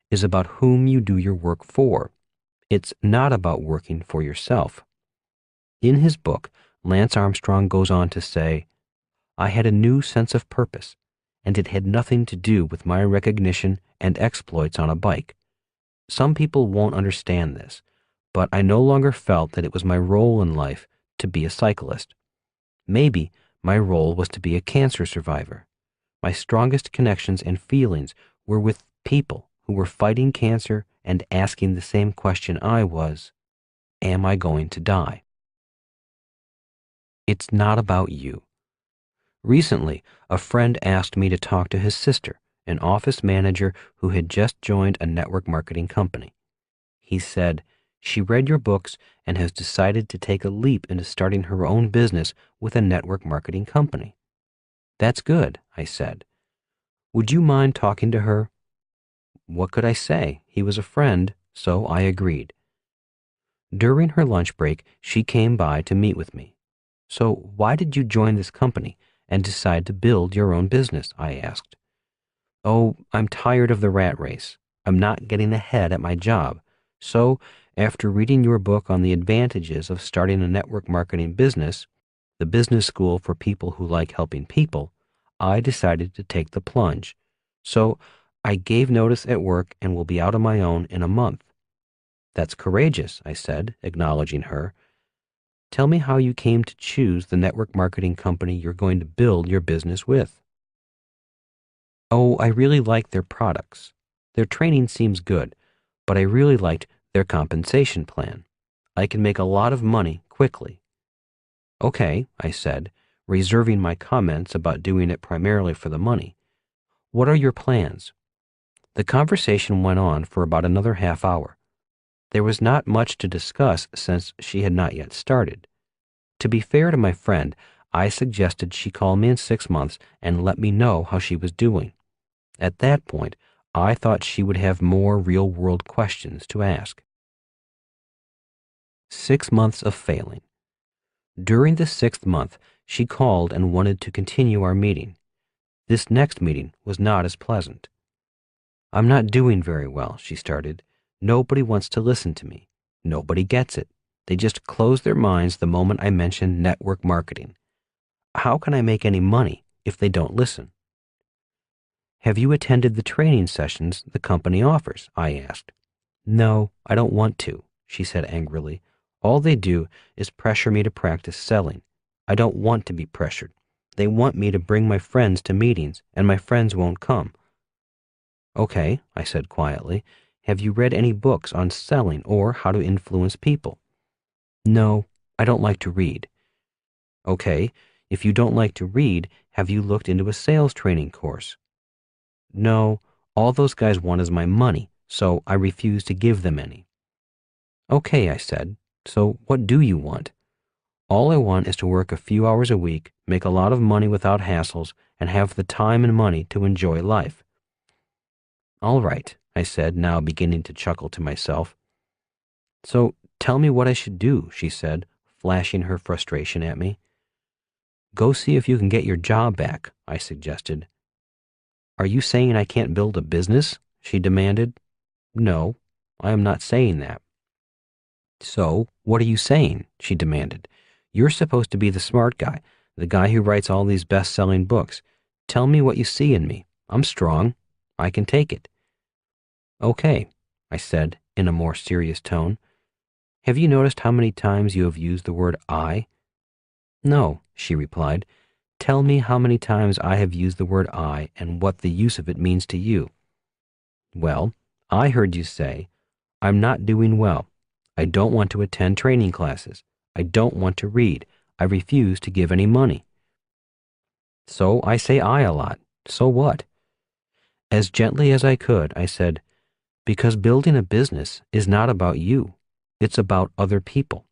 is about whom you do your work for. It's not about working for yourself. In his book, Lance Armstrong goes on to say, I had a new sense of purpose, and it had nothing to do with my recognition and exploits on a bike. Some people won't understand this, but I no longer felt that it was my role in life to be a cyclist. Maybe my role was to be a cancer survivor. My strongest connections and feelings were with people who were fighting cancer and asking the same question I was, am I going to die? It's not about you. Recently, a friend asked me to talk to his sister, an office manager who had just joined a network marketing company. He said, she read your books and has decided to take a leap into starting her own business with a network marketing company. That's good, I said. Would you mind talking to her? What could I say? He was a friend, so I agreed. During her lunch break, she came by to meet with me. So why did you join this company and decide to build your own business? I asked. Oh, I'm tired of the rat race. I'm not getting ahead at my job. So, after reading your book on the advantages of starting a network marketing business, the business school for people who like helping people, I decided to take the plunge. So, I gave notice at work and will be out on my own in a month. That's courageous, I said, acknowledging her. Tell me how you came to choose the network marketing company you're going to build your business with. Oh, I really like their products. Their training seems good, but I really liked their compensation plan. I can make a lot of money quickly. Okay, I said, reserving my comments about doing it primarily for the money. What are your plans? The conversation went on for about another half hour. There was not much to discuss since she had not yet started. To be fair to my friend, I suggested she call me in 6 months and let me know how she was doing. At that point, I thought she would have more real-world questions to ask. 6 months of failing. During the 6th month, she called and wanted to continue our meeting. This next meeting was not as pleasant. I'm not doing very well, she started. Nobody wants to listen to me. Nobody gets it. They just close their minds the moment I mention network marketing. How can I make any money if they don't listen? Have you attended the training sessions the company offers? I asked. No, I don't want to, she said angrily. All they do is pressure me to practice selling. I don't want to be pressured. They want me to bring my friends to meetings, and my friends won't come. Okay, I said quietly. Have you read any books on selling or how to influence people? No, I don't like to read. Okay, if you don't like to read, have you looked into a sales training course? No, all those guys want is my money, so I refuse to give them any. Okay, I said, so what do you want? All I want is to work a few hours a week, make a lot of money without hassles, and have the time and money to enjoy life. All right, I said, now beginning to chuckle to myself. So tell me what I should do, she said, flashing her frustration at me. Go see if you can get your job back, I suggested. Are you saying I can't build a business? She demanded. No, I am not saying that. So, what are you saying? She demanded. You're supposed to be the smart guy, the guy who writes all these best-selling books. Tell me what you see in me. I'm strong. I can take it. Okay, I said in a more serious tone. Have you noticed how many times you have used the word I? No, she replied. Tell me how many times I have used the word I and what the use of it means to you. Well, I heard you say, I'm not doing well. I don't want to attend training classes. I don't want to read. I refuse to give any money. So I say I a lot. So what? As gently as I could, I said, because building a business is not about you. It's about other people.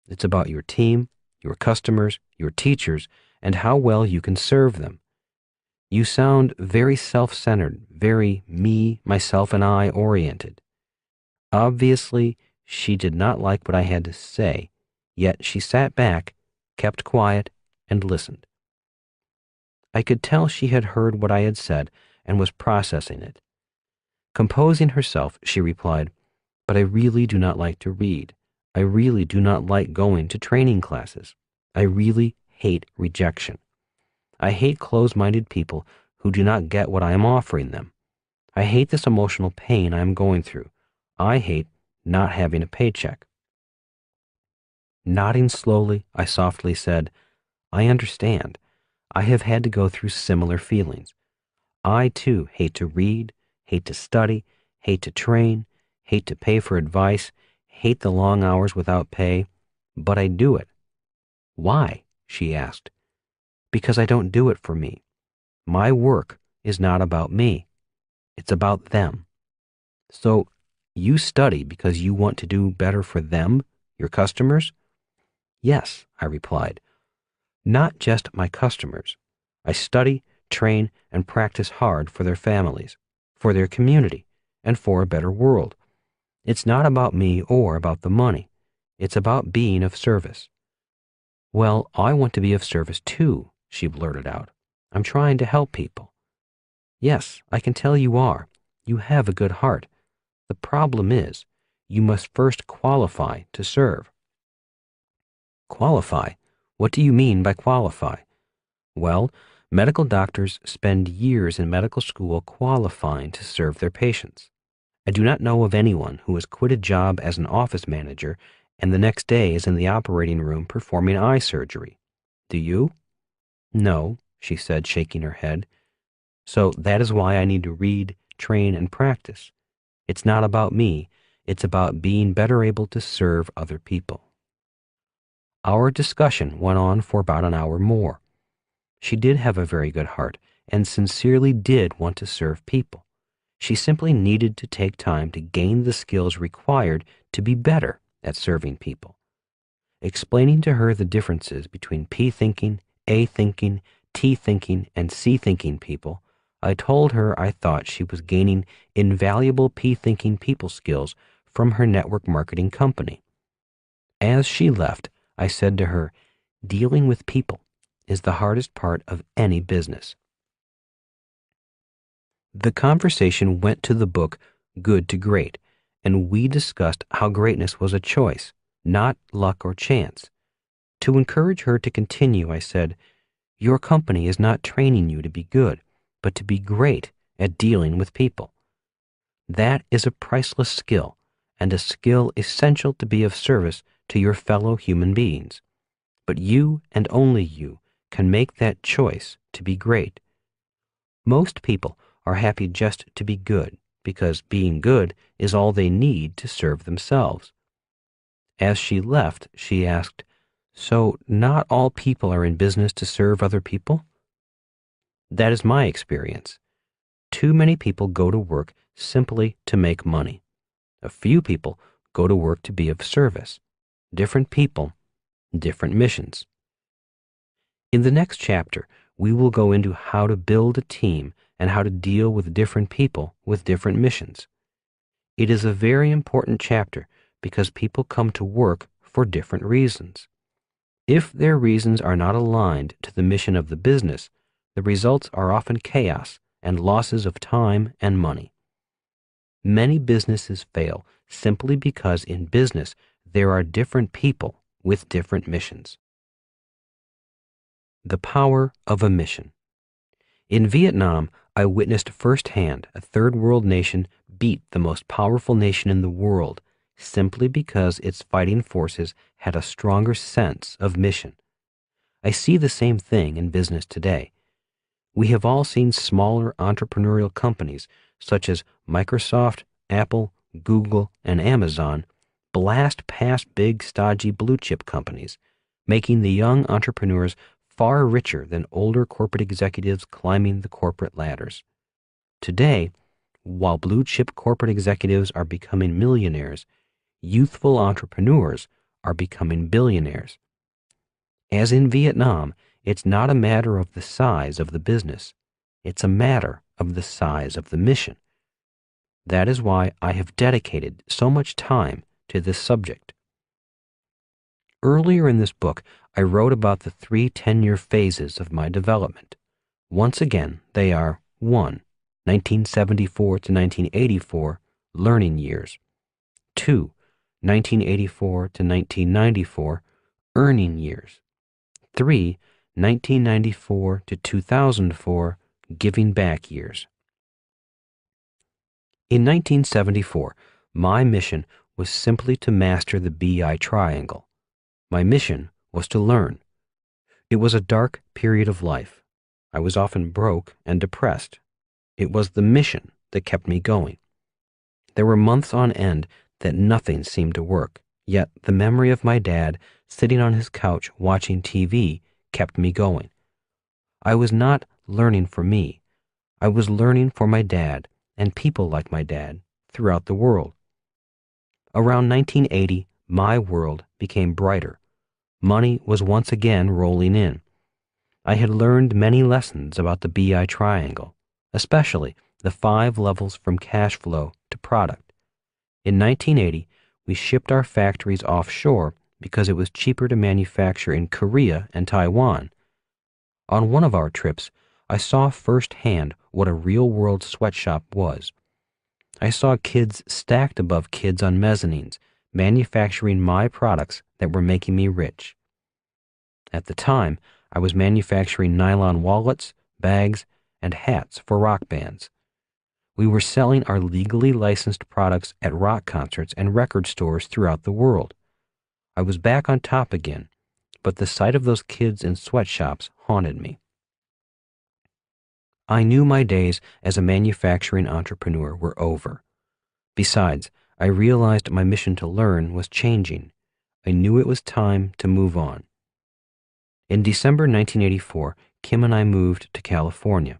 It's about your team, your customers, your teachers, and how well you can serve them. You sound very self-centered, very me, myself, and I oriented. Obviously, she did not like what I had to say, yet she sat back, kept quiet, and listened. I could tell she had heard what I had said and was processing it. Composing herself, she replied, "But I really do not like to read. I really do not like going to training classes. I really hate rejection. I hate closed-minded people who do not get what I am offering them. I hate this emotional pain I am going through. I hate not having a paycheck." Nodding slowly, I softly said, "I understand. I have had to go through similar feelings. I, too, hate to read, hate to study, hate to train, hate to pay for advice, hate the long hours without pay, but I do it." "Why?" she asked. "Because I don't do it for me. My work is not about me. It's about them." "So you study because you want to do better for them, your customers?" "Yes," I replied. "Not just my customers. I study, train, and practice hard for their families, for their community, and for a better world. It's not about me or about the money. It's about being of service." "Well, I want to be of service too," she blurted out. "I'm trying to help people." "Yes, I can tell you are. You have a good heart. The problem is, you must first qualify to serve." "Qualify? What do you mean by qualify?" "Well, medical doctors spend years in medical school qualifying to serve their patients. I do not know of anyone who has quit a job as an office manager and the next day is in the operating room performing eye surgery. Do you?" "No," she said, shaking her head. "So that is why I need to read, train, and practice. It's not about me. It's about being better able to serve other people." Our discussion went on for about an hour more. She did have a very good heart and sincerely did want to serve people. She simply needed to take time to gain the skills required to be better at serving people. Explaining to her the differences between P thinking, A thinking, T thinking, and C thinking people, I told her I thought she was gaining invaluable P thinking people skills from her network marketing company. As she left, I said to her, "Dealing with people is the hardest part of any business." The conversation went to the book Good to Great, and we discussed how greatness was a choice, not luck or chance. To encourage her to continue, I said, "Your company is not training you to be good, but to be great at dealing with people. That is a priceless skill, and a skill essential to be of service to your fellow human beings. But you and only you can make that choice to be great. Most people are happy just to be good, because being good is all they need to serve themselves." As she left, she asked, "So not all people are in business to serve other people?" "That is my experience. Too many people go to work simply to make money. A few people go to work to be of service. Different people, different missions." In the next chapter, we will go into how to build a team and how to deal with different people with different missions. It is a very important chapter because people come to work for different reasons. If their reasons are not aligned to the mission of the business, the results are often chaos and losses of time and money. Many businesses fail simply because in business there are different people with different missions. The power of a mission. In Vietnam, I witnessed firsthand a third world nation beat the most powerful nation in the world simply because its fighting forces had a stronger sense of mission. I see the same thing in business today. We have all seen smaller entrepreneurial companies such as Microsoft, Apple, Google, and Amazon blast past big, stodgy blue-chip companies, making the young entrepreneurs far richer than older corporate executives climbing the corporate ladders. Today, while blue-chip corporate executives are becoming millionaires, youthful entrepreneurs are becoming billionaires. As in Vietnam, it's not a matter of the size of the business. It's a matter of the size of the mission. That is why I have dedicated so much time to this subject. Earlier in this book, I wrote about the 3 10-year phases of my development. Once again, they are: 1. 1974 to 1984, learning years. 2. 1984 to 1994, earning years. 3. 1994 to 2004, giving back years. In 1974, my mission was simply to master the BI triangle. My mission was to learn. It was a dark period of life. I was often broke and depressed. It was the mission that kept me going. There were months on end that nothing seemed to work, yet the memory of my dad sitting on his couch watching TV kept me going. I was not learning for me. I was learning for my dad and people like my dad throughout the world. Around 1980, my world became brighter. Money was once again rolling in. I had learned many lessons about the BI triangle, especially the 5 levels from cash flow to product. In 1980, we shipped our factories offshore because it was cheaper to manufacture in Korea and Taiwan. On one of our trips, I saw firsthand what a real-world sweatshop was. I saw kids stacked above kids on mezzanines, manufacturing my products that were making me rich. At the time, I was manufacturing nylon wallets, bags, and hats for rock bands. We were selling our legally licensed products at rock concerts and record stores throughout the world. I was back on top again, but the sight of those kids in sweatshops haunted me. I knew my days as a manufacturing entrepreneur were over. Besides, I realized my mission to learn was changing. I knew it was time to move on. In December 1984, Kim and I moved to California.